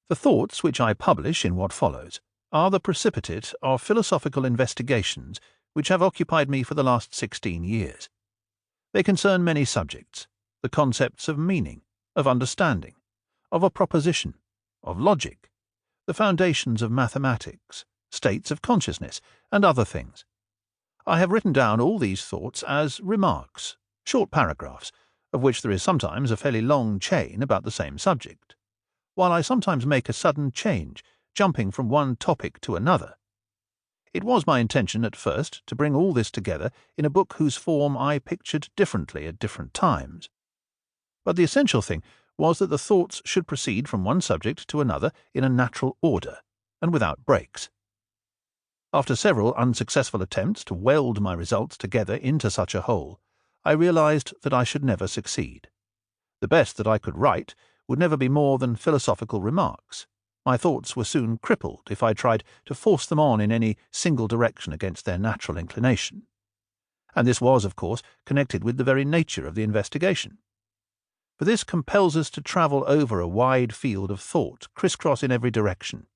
The thoughts which I publish in what follows are the precipitate of philosophical investigations which have occupied me for the last 16 years. They concern many subjects: the concepts of meaning, of understanding, of a proposition, of logic, the foundations of mathematics, states of consciousness, and other things. I have written down all these thoughts as remarks, short paragraphs, of which there is sometimes a fairly long chain about the same subject, while I sometimes make a sudden change, jumping from one topic to another. It was my intention at first to bring all this together in a book whose form I pictured differently at different times. But the essential thing was that the thoughts should proceed from one subject to another in a natural order, and without breaks. After several unsuccessful attempts to weld my results together into such a whole, I realized that I should never succeed. The best that I could write would never be more than philosophical remarks. My thoughts were soon crippled if I tried to force them on in any single direction against their natural inclination. And this was, of course, connected with the very nature of the investigation. For this compels us to travel over a wide field of thought, criss-cross in every direction.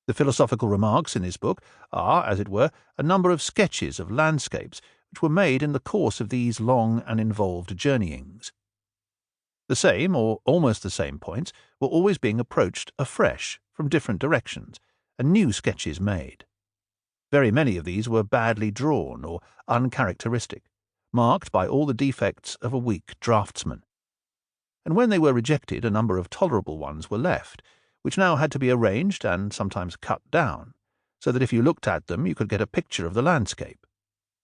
The philosophical remarks in this book are, as it were, a number of sketches of landscapes which were made in the course of these long and involved journeyings. The same, or almost the same points, were always being approached afresh from different directions, and new sketches made. Very many of these were badly drawn or uncharacteristic, marked by all the defects of a weak draftsman. And when they were rejected, a number of tolerable ones were left, which now had to be arranged and sometimes cut down, so that if you looked at them you could get a picture of the landscape.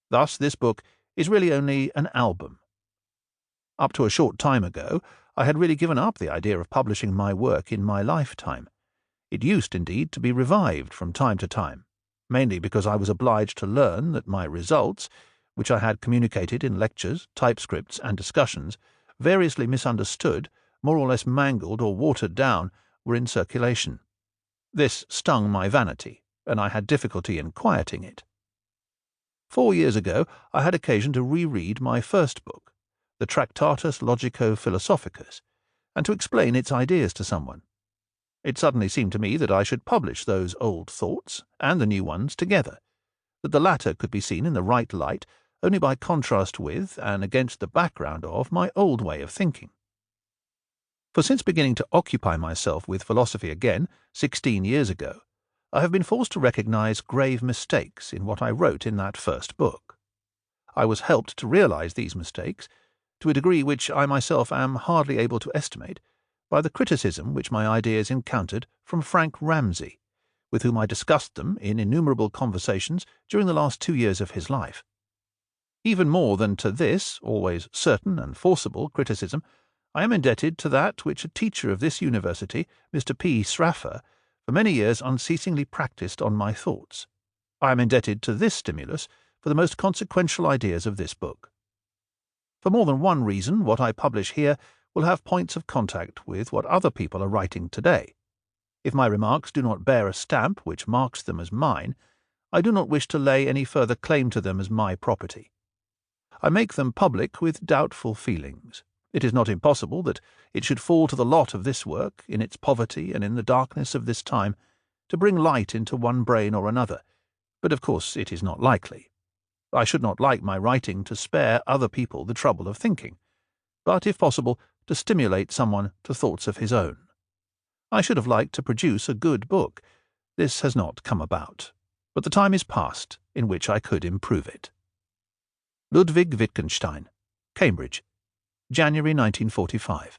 Thus this book is really only an album. Up to a short time ago, I had really given up the idea of publishing my work in my lifetime. It used, indeed, to be revived from time to time, mainly because I was obliged to learn that my results, which I had communicated in lectures, typescripts, and discussions, variously misunderstood, more or less mangled or watered down, were in circulation. This stung my vanity, and I had difficulty in quieting it. 4 years ago I had occasion to reread my first book, the Tractatus Logico-Philosophicus, and to explain its ideas to someone. It suddenly seemed to me that I should publish those old thoughts and the new ones together, that the latter could be seen in the right light only by contrast with and against the background of my old way of thinking. For since beginning to occupy myself with philosophy again, 16 years ago, I have been forced to recognize grave mistakes in what I wrote in that first book. I was helped to realize these mistakes, to a degree which I myself am hardly able to estimate, by the criticism which my ideas encountered from Frank Ramsey, with whom I discussed them in innumerable conversations during the last 2 years of his life. Even more than to this, always certain and forcible, criticism, I am indebted to that which a teacher of this university, Mr. P. Sraffa, for many years unceasingly practised on my thoughts. I am indebted to this stimulus for the most consequential ideas of this book. For more than one reason, what I publish here will have points of contact with what other people are writing today. If my remarks do not bear a stamp which marks them as mine, I do not wish to lay any further claim to them as my property. I make them public with doubtful feelings. It is not impossible that it should fall to the lot of this work, in its poverty and in the darkness of this time, to bring light into one brain or another, but of course it is not likely. I should not like my writing to spare other people the trouble of thinking, but, if possible, to stimulate someone to thoughts of his own. I should have liked to produce a good book. This has not come about, but the time is past in which I could improve it. Ludwig Wittgenstein, Cambridge, January 1945.